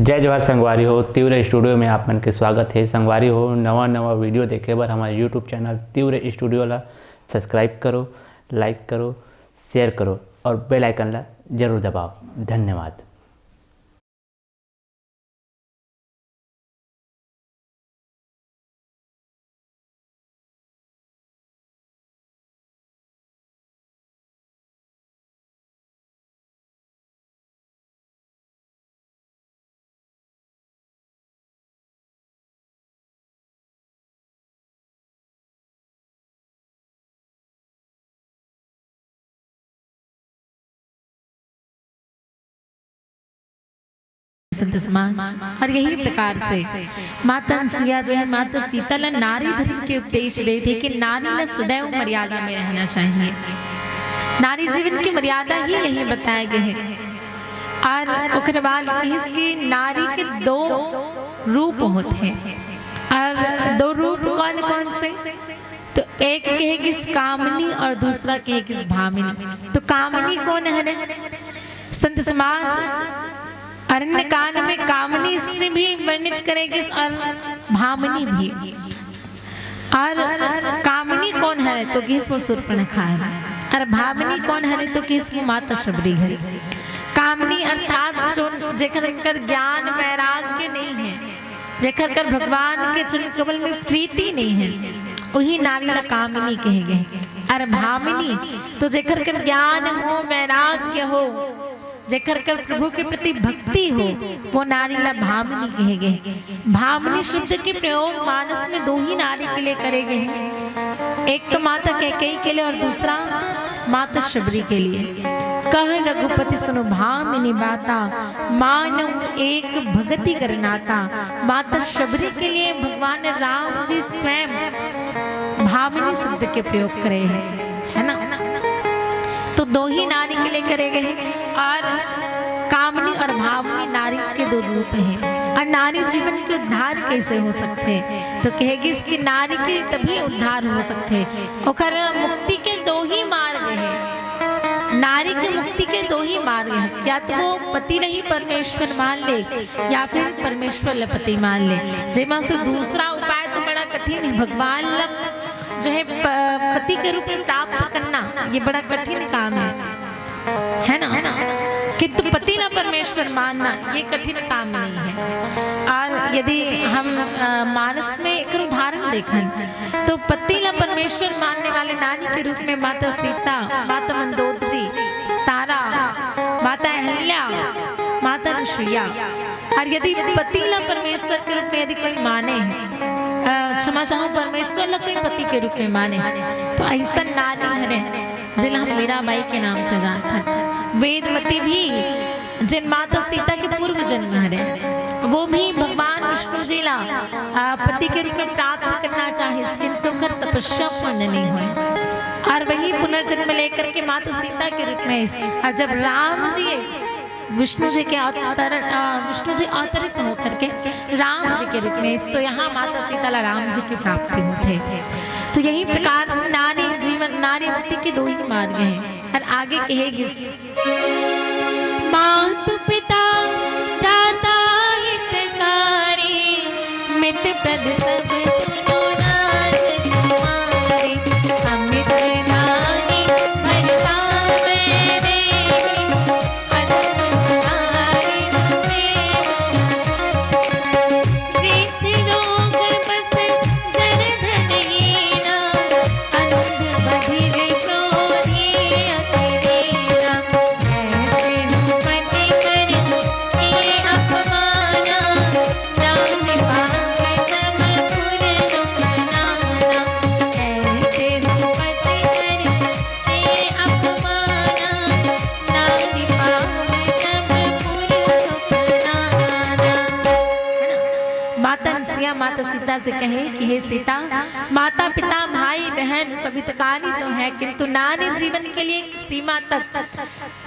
जय जवाहर संगवारी हो। तीव्र स्टूडियो में आप मन के स्वागत है। संगवारी हो नवा वीडियो देखे बर हमारे यूट्यूब चैनल तीव्र स्टूडियो ला सब्सक्राइब करो, लाइक करो, शेयर करो और बेल आइकन ला जरूर दबाओ। धन्यवाद। संत समाज और यही प्रकार से माता अनसुईया जो है माता सीता ला नारी धर्म के उपदेश दे थे कि नारी ला सदैव मर्यादा में रहना चाहिए। नारी जीवन की मर्यादा ही यही बताया गया है। और ओकरे बाद इसकी नारी के दो रूप होते हैं और दो रूप कौन कौन से, तो एक कहेगी कामनी और दूसरा कहेगी भामिनी। तो कामनी कौन है? संत समाज अरण्य कांड में कामनी स्त्री भी वर्णित करेगी और भामिनी भी। और कामनी कौन है तो किस वो शूर्पणखा है, और भामिनी कौन है तो किस वो माता शबरी है। कामनी अर्थात जो जेकर कर ज्ञान वैराग्य नहीं है, जेकर कर भगवान के चरण कमल में प्रीति नहीं है, वही नारी ला कामिनी कहेंगे। और भामिनी तो जेकर कर ज्ञान हो, वैराग्य हो, जेकर कर प्रभु के प्रति भक्ति हो, वो नारी ला भामिनी कहेंगे। भामिनी शब्द के प्रयोग मानस में दो ही नारी के लिए करे गए हैं, एक तो माता कैकेयी के लिए और दूसरा माता शबरी के लिए। कह रघुपति सुनो भामिनी बाता, मानव एक भगति करनाता। माता शबरी के लिए भगवान राम जी स्वयं भामिनी शब्द के प्रयोग करे हैं, है ना। तो दो ही नारी के लिए करे गए हैं। और कामनी और भावनी नारी के दो रूप हैं। और नारी जीवन के उद्धार कैसे हो सकते हैं तो कहेगी इसकी नारी के तभी उद्धार हो सकते। ओकर मुक्ति के दो ही मार्ग हैं। नारी की मुक्ति के दो ही मार्ग हैं, या तो वो पति नहीं परमेश्वर मान ले या फिर परमेश्वर ल पति मान ले। जेमा से दूसरा उपाय तो बड़ा कठिन है। भगवान ल जो है पति के रूप में प्राप्त करना ये बड़ा कठिन काम है ना। किंतु पति ना परमेश्वर मानना ये कठिन काम नहीं है। और यदि हम मानस में एक उदाहरण देखें तो पति ना परमेश्वर मानने वाले नारी के रूप में माता सीता, माता मंदोदरी, तारा, माता अहल्या, माता अनसुईया। और यदि पति ना परमेश्वर के रूप में यदि कोई माने, क्षमा चाहूँ परमेश्वर ला कोई पति के रूप में माने, तो ऐसा नारी हरे जिला हम मीराबाई के नाम से जानते हैं। वेदवती भी जिन माता सीता के पूर्व जन्म हरे, वो भी भगवान विष्णु जी ला पति के रूप में प्राप्त करना चाहे, किंतु कर तपस्या पूर्ण नहीं हुए और वही पुनर्जन्म लेकर के माता सीता के रूप में। और जब राम जी विष्णु जी अवतरित होकर के राम जी के रूप में, तो यहाँ माता सीता ला राम जी की प्राप्ति होते। तो यही प्रकार से नारी जीवन, नारी मुक्ति के दो ही मार्ग हैं। और आगे कहेगी मातु पिता भ्राता हितकारी, मित्र पद सब सुनो नाथ तुम्हारी। अमित नारी भरता मेरे, अपमाना राम पाप माता सीता से कहे कि हे सीता, माता पिता भाई बहन सभी हितकारी तो है, किंतु नारी जीवन के लिए एक सीमा तक,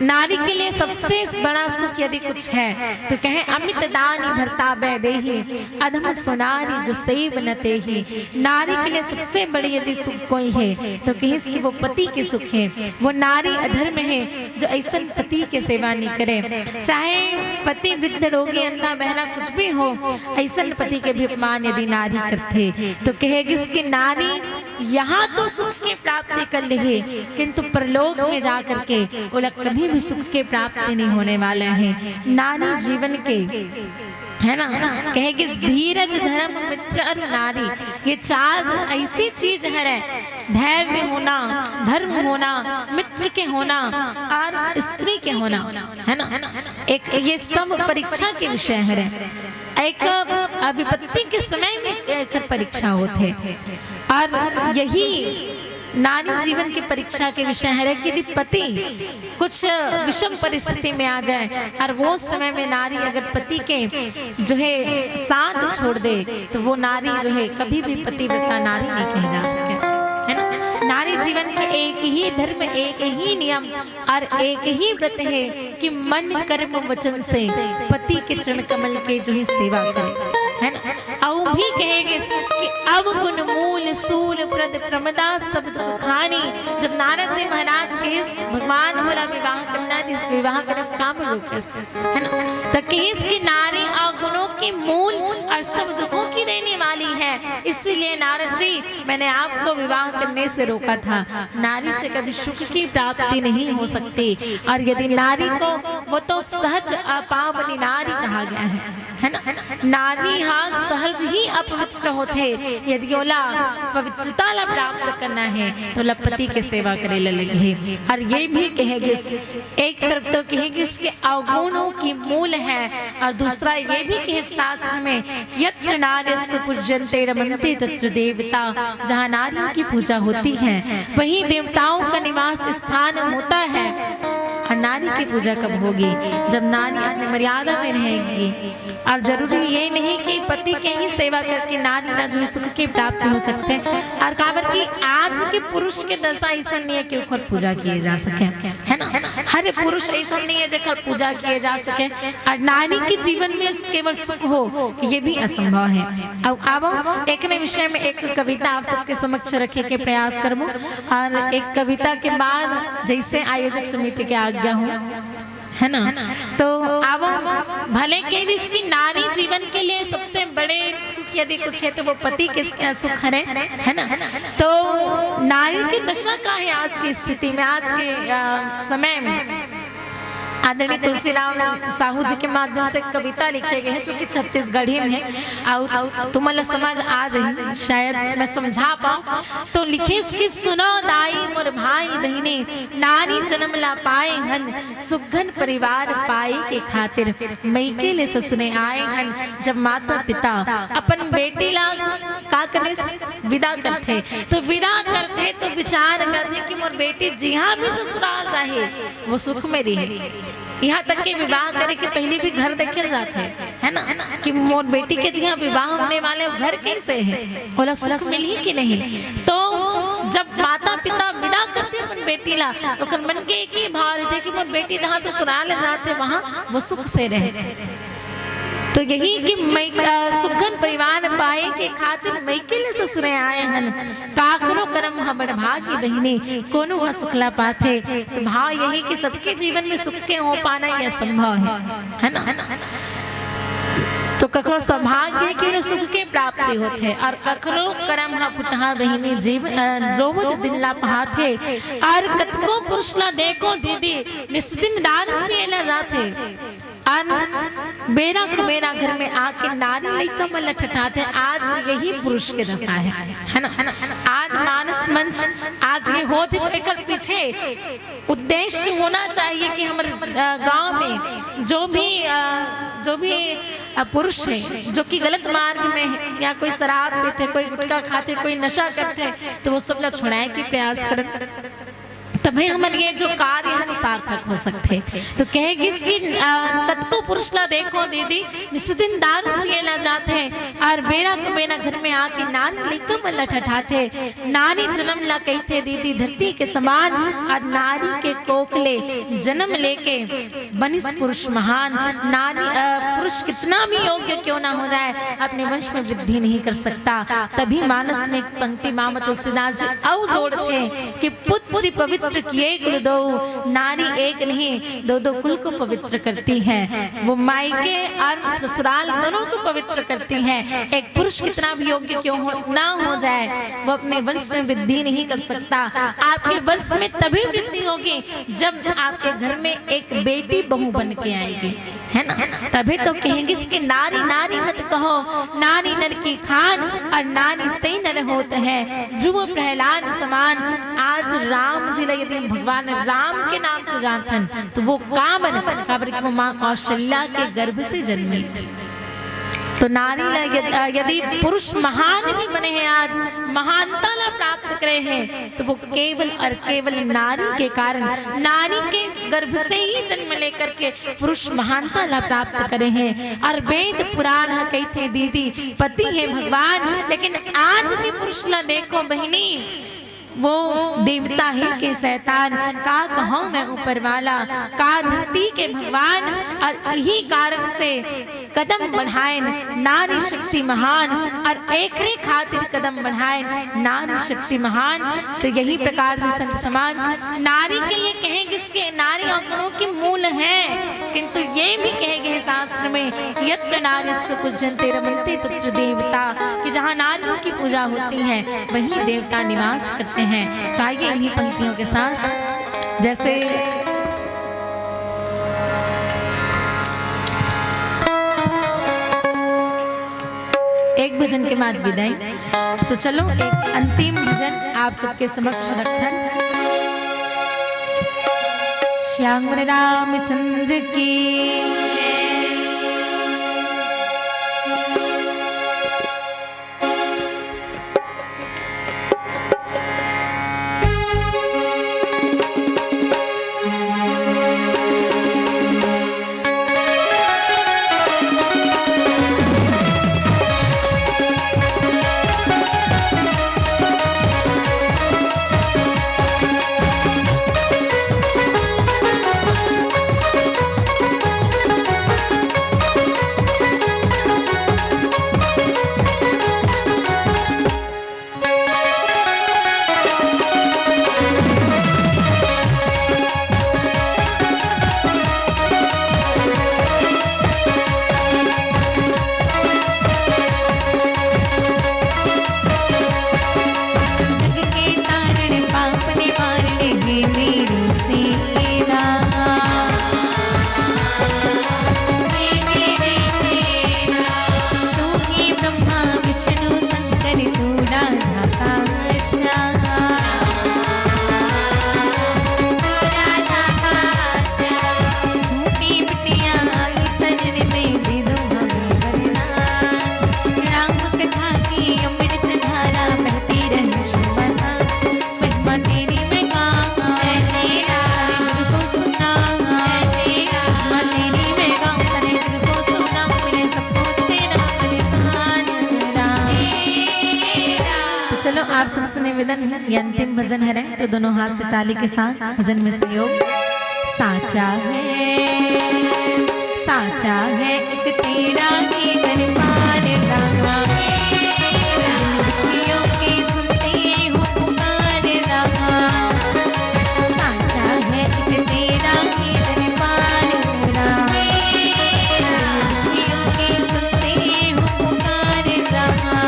नारी के लिए सबसे बड़ा सुख यदि कुछ है तो कहे अमित दानी भरता बैदेही अधम सुनारी जो सेव न तेही। नारी के लिए सबसे बड़ी यदि सुख कोई है तो कहे कि वो पति के सुख है। वो नारी अधर्म है जो ऐसा पति के सेवा नहीं करे, चाहे पति वृद्ध रोगी अंधा बहना कुछ भी हो, ऐसा पति के भी अपमान यदि नारी करते तो कहेगी कि नारी यहाँ तो सुख की प्राप्ति कर ले, किंतु परलोक में जाकर के वो लोग कभी भी सुख की प्राप्ति नहीं होने वाले हैं। नारी जीवन के है ना, कहेगी धीरज धर्म मित्र और नारी, ये चार ऐसी चीज है, धैर्य होना, धर्म होना, मित्र के होना और स्त्री के होना, है ना, एक ये सब परीक्षा के विषय है। एक विपत्ति के समय में एक परीक्षा होते और यही नारी जीवन की परीक्षा के विषय है कि यदि पति कुछ विषम परिस्थिति में आ जाए और वो समय में नारी अगर पति के जो है साथ छोड़ दे तो वो नारी जो है कभी भी पतिव्रता नारी नहीं कही जा सके, है ना। नारी जीवन के एक ही धर्म, एक ही नियम और एक ही व्रत है कि मन कर्म वचन से पति के चरण कमल के जो है सेवा करे, है ना। और भी कहेंगे कि अब गुण मूल सूल प्रद प्रमदा सब दुख खानी। जब नारद जी महाराज के भगवान बोला विवाह करना, इस विवाह कर काम रोकेस, है ना, तो कहिस की नारी अवगुणों की मूल और सब दुखों की देने वाली है, इसलिए नारद जी मैंने आपको विवाह करने से रोका था। नारी से कभी सुख की प्राप्ति नहीं हो सकती और यदि नारी को वो तो सहज अपावनी नारी कहा गया है ना। नारी हाँ सहज ही अपवित्र होते, यदि ओला पवित्रता ला प्राप्त करना है तो लपति के सेवा करे लगे। और ये भी कहेगी एक तरफ तो कहेगी कि अवगुणों की मूल है और दूसरा ये भी कहे शास्त्र में यत्र नार्यस्तु पूज्यन्ते रमन्ते तत्र देवता, जहाँ नारियों की पूजा होती है वहीं देवताओं का निवास स्थान होता है। और नारी की पूजा कब होगी? जब नारी अपनी मर्यादा में रहेगी। और जरूरी ये नहीं कि पति के ही सेवा करके नारी ना जो है सुख की प्राप्ति हो सकते हैं। और कहावत की आज के पुरुष के दशा ऐसा नहीं है कि ऊपर पूजा किए जा सके, है ना। हर पुरुष ऐसा नहीं है जब पूजा किए जा सके और नारी के जीवन में केवल सुख हो, ये भी असंभव है। अब एक नए विषय में एक कविता आप सबके समक्ष रखे के प्रयास करूँ और एक कविता के बाद जैसे आयोजक समिति के आज्ञा हो, है ना, तो अब भले के इसकी नारी जीवन के लिए सबसे बड़े सुख यदि कुछ है तो वो पति के सुख है ना। तो नारी की दशा का है आज की स्थिति में, आज के समय में। आदरणीय तुलसीराम साहू जी के माध्यम से कविता लिखे गए हैं जो कि छत्तीसगढ़ी में है और तुम्हारा समझ आ जाए, शायद मैं समझा पाऊँ। तो लिखे कि सुनो दाई मोर भाई बहने, नारी जन्म ला पाए हन, सुघन परिवार पाई के खातिर मैके ले ससुने आए हन। जब माता पिता अपन बेटी ला का करे विदा करते तो विचार करते कि मोर बेटी जहाँ भी ससुराल जाए वो सुख में रहे। यहाँ तक के विवाह करे के पहले भी घर देखे जाते है ना कि मोर बेटी के जहाँ विवाह होने वाले घर कैसे है, बोला सुख मिली कि नहीं। तो जब माता पिता विदा करते अपन बेटी ला तो मन के एक ही भाव रहते कि मोर बेटी जहाँ ससुराल जाते वहाँ वो सुख से रहे। तो यही कि सुखन परिवार पाए के खातिर मैके ले ससुरे आए हन, काकरो करम हमर भाग्य बहिनी कोनो ह सुखला पाथे। तो भाव यही कि सबके जीवन में सुख के हो पाना यह संभव है ना। तो कखरो सौभाग्य के सुख के प्राप्ति होते और कखरो करम हा फुटहा बहिनी जीव रोवत दिन ला पाथे। और कतको पुरुष ला देखो दीदी निस्दिन दारू पिएला जाते अन बेरा कुबेरा घर में आके नारी लइका मन लठठाते। आज यही पुरुष के दशा है ना। आज मानस मंच आज ये होती तो एक पीछे उद्देश्य होना चाहिए कि हमारे गांव में जो भी पुरुष है जो कि गलत मार्ग में है या कोई शराब पीते, कोई गुटखा खाते, कोई नशा करते, तो वो सब लोग छुड़ाने की प्रयास करें। तो तभी हमारे ये जो कार्य है वो सार्थक हो सकते। तो कहे किसकी कतको पुरुष ला देखो दीदी निस दिन दारू पिएला जाते हैं और बेरा को बेरा घर में आके नारी लेकर मल्ला ठठाते। नारी जन्म ला कहते दीदी धरती के समान और नारी के कोकले जन्म लेके बनिस पुरुष महान। नारी पुरुष कितना भी योग्य क्यों ना हो जाए अपने वंश में वृद्धि नहीं कर सकता। तभी मानस में एक पंक्ति मामा तुलसीदास जी औ जोड़ते कि पुत्र पवित्र किए कुल दो, नारी एक नहीं दो दो कुल को पवित्र करती है। वो मायके और ससुराल दोनों को पवित्र करती है। एक पुरुष कितना भी योग्य क्यों ना हो जाए वो अपने वंश में वृद्धि नहीं कर सकता। आपके वंश में तभी वृद्धि होगी जब आपके घर में एक बेटी बहू बन के आएगी, है ना। तभी तो कहेंगे इसके नारी नारी मत कहो, नारी नर की खान और नारी से नर होते हैं। ध्रुव प्रहलाद समान आज राम जी यदि भगवान राम के नाम से जानथन तो वो काबर कि वो माँ कौशल्या के गर्भ से जन्मी। तो नारी यदि पुरुष महान भी बने हैं आज महानता ला प्राप्त करे हैं तो वो केवल और केवल नारी के कारण, नारी के गर्भ से ही जन्म लेकर के पुरुष महानता ला प्राप्त करे हैं। और वेद पुराण कहते दीदी पति है भगवान, लेकिन आज के पुरुष ला देखो बहिनी वो देवता है के शैतान का कहूँ मैं ऊपर वाला का धरती के भगवान। और यही कारण से कदम बढ़ाएं नारी शक्ति महान और एकरे खातिर कदम बढ़ाएं नारी शक्ति महान। तो यही प्रकार से संत समाज नारी के लिए कहेंगे इसके नारी गुणों की मूल है, किंतु ये भी कहेंगे शास्त्र में यत्र नारीस्तु पूज्यन्ते रमन्ते तत्र देवता, कि जहाँ नारियों की पूजा होती है वहीं देवता निवास करते हैं। तो आइए इन्हीं पंक्तियों के साथ जैसे एक भजन के बाद विदाई। तो चलो एक अंतिम भजन आप सबके समक्ष रखन। श्याम रामचंद्र की आप सबसे निवेदन है ये अंतिम भजन है रे, तो दोनों हाथ से ताली के साथ भजन में सहयोग। साचा है एक तेरा की दरबार रहा, दुखियों की सुनते हो पुकार रहा। साचा है एक तेरा की दरबार रहा, दुखियों की सुनते हो पुकार रहा।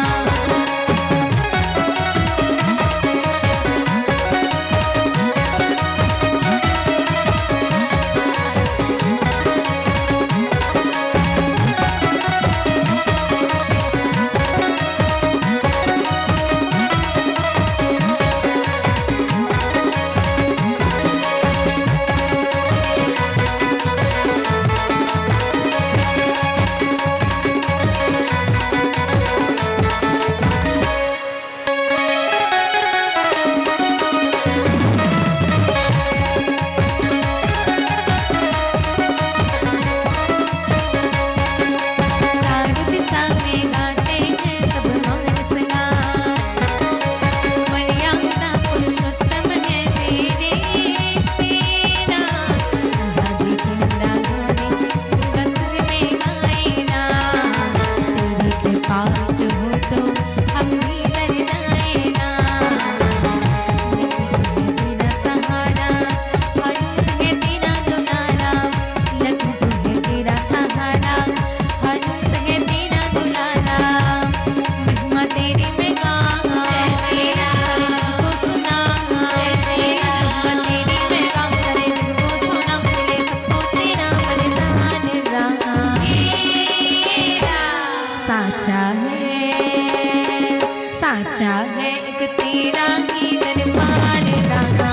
है एक तेरा ही दरबार रामा,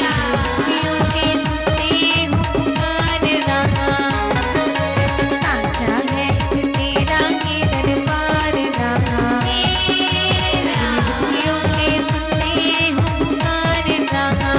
गोपियों के सुनते हो पुकार रामा। साचा है एक तेरा ही दरबार रामा, गोपियों के सुनते हो पुकार रामा।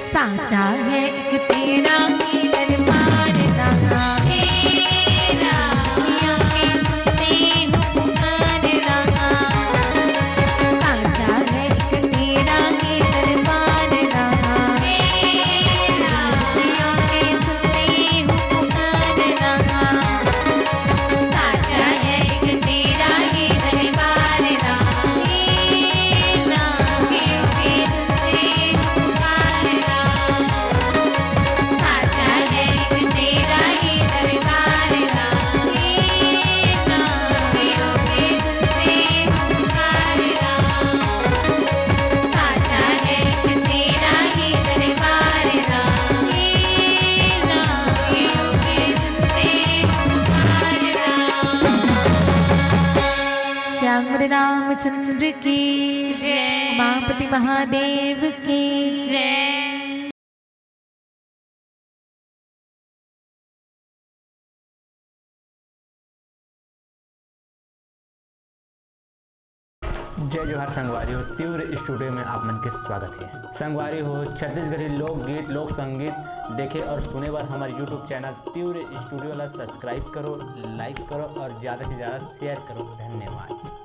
साचा है एक तेरा ही दरबार रामा, गोपियों के सुनते हो पुकार रामा। साचा है एक तेरा ही दरबार रामा, गोपियों के सुनते हो पुकार रामा। साचा है एक तेरा ही दरबार रामा, गोपियों के सुनते हो पुकार रामा। साचा है एक तेरा ही दरबार रामा, गोपियों के सुनते हो पुकार रामा। साचा है एक तेरा ही दरबार रामा, गोपियों के सुनते हो पुकार रामा। श्याम रामचंद्र की जय, उमापति महादेव की जय। जय जोहार संगवारी हो, तीव्र स्टूडियो में आप मन के स्वागत है। संगवारी हो, छत्तीसगढ़ी लोकगीत लोक संगीत देखे और सुने बार हमारे यूट्यूब चैनल तीव्र स्टूडियो ला सब्सक्राइब करो, लाइक करो और ज़्यादा से ज़्यादा शेयर करो। धन्यवाद।